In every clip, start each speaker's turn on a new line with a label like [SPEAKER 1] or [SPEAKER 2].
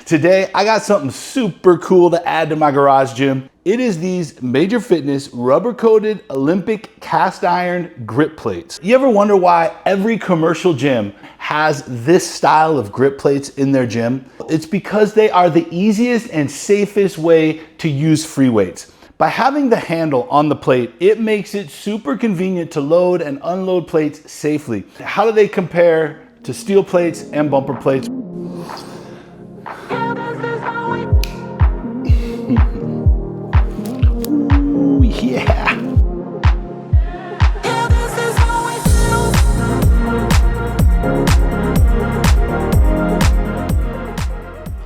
[SPEAKER 1] Today, I got something super cool to add to my garage gym. It is these Major Fitness rubber-coated Olympic cast iron grip plates. You ever wonder why every commercial gym has this style of grip plates in their gym? It's because they are the easiest and safest way to use free weights. By having the handle on the plate, it makes it super convenient to load and unload plates safely. How do they compare to steel plates and bumper plates? Ooh, yeah.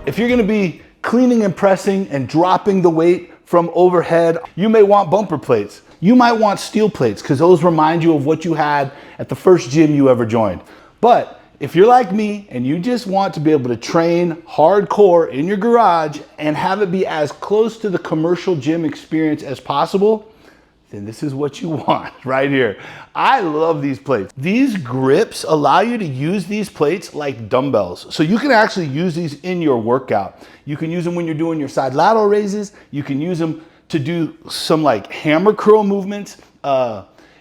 [SPEAKER 1] If you're gonna be cleaning and pressing and dropping the weight from overhead, you may want bumper plates. You might want steel plates because those remind you of what you had at the first gym you ever joined. But if you're like me and you just want to be able to train hardcore in your garage and have it be as close to the commercial gym experience as possible, then this is what you want right here. I love these plates. These grips allow you to use these plates like dumbbells. So you can actually use these in your workout. You can use them when you're doing your side lateral raises. You can use them to do some like hammer curl movements.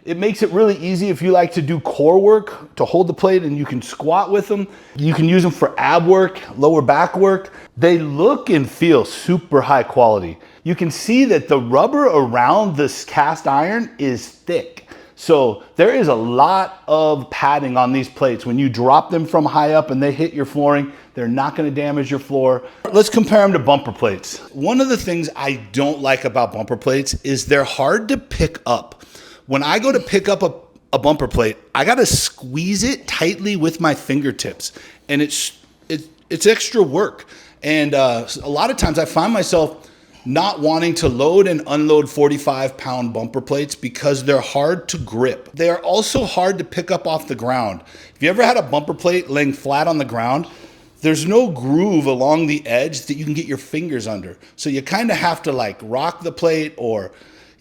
[SPEAKER 1] It makes it really easy if you like to do core work to hold the plate and you can squat with them. You can use them for ab work, lower back work. They look and feel super high quality. You can see that the rubber around this cast iron is thick. So there is a lot of padding on these plates. When you drop them from high up and they hit your flooring, they're not gonna damage your floor. Let's compare them to bumper plates. One of the things I don't like about bumper plates is they're hard to pick up. When I go to pick up a bumper plate, I gotta squeeze it tightly with my fingertips. And it's extra work. And a lot of times I find myself not wanting to load and unload 45-pound bumper plates because they're hard to grip. They are also hard to pick up off the ground. If you ever had a bumper plate laying flat on the ground, there's no groove along the edge that you can get your fingers under. So you kind of have to like rock the plate, or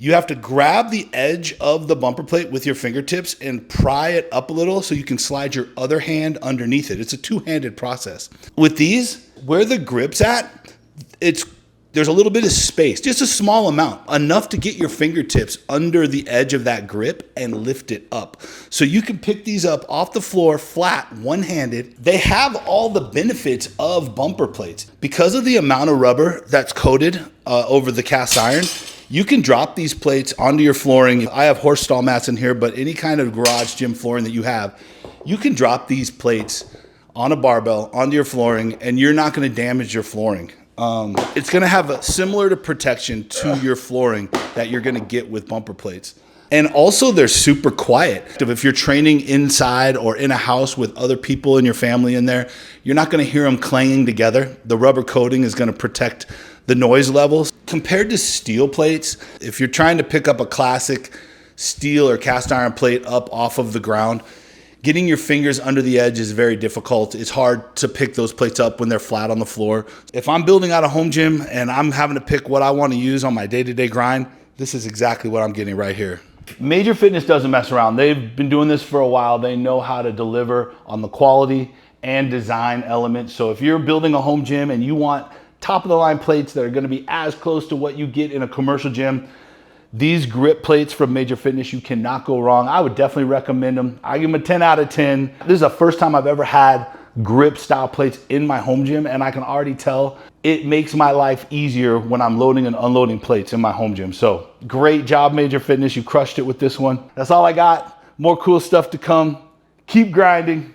[SPEAKER 1] you have to grab the edge of the bumper plate with your fingertips and pry it up a little so you can slide your other hand underneath it. It's a two-handed process. With these, where the grip's at, there's a little bit of space, just a small amount, enough to get your fingertips under the edge of that grip and lift it up. So you can pick these up off the floor flat, one-handed. They have all the benefits of bumper plates. Because of the amount of rubber that's coated over the cast iron, you can drop these plates onto your flooring. I have horse stall mats in here, but any kind of garage gym flooring that you have, you can drop these plates on a barbell onto your flooring and you're not gonna damage your flooring. It's gonna have a similar to protection to your flooring that you're gonna get with bumper plates. And also they're super quiet. If you're training inside or in a house with other people in your family in there, you're not gonna hear them clanging together. The rubber coating is gonna protect the noise levels. Compared to steel plates, if you're trying to pick up a classic steel or cast iron plate up off of the ground, getting your fingers under the edge is very difficult. It's hard to pick those plates up when they're flat on the floor. If I'm building out a home gym and I'm having to pick what I want to use on my day-to-day grind, this is exactly what I'm getting right here. Major Fitness doesn't mess around. They've been doing this for a while. They know how to deliver on the quality and design elements. So if you're building a home gym and you want top of the line plates that are going to be as close to what you get in a commercial gym, these grip plates from Major Fitness, you cannot go wrong. I would definitely recommend them. I give them a 10 out of 10. This is the first time I've ever had grip style plates in my home gym, and I can already tell it makes my life easier when I'm loading and unloading plates in my home gym. So great job, Major Fitness. You crushed it with this one. That's all I got. More cool stuff to come. Keep grinding.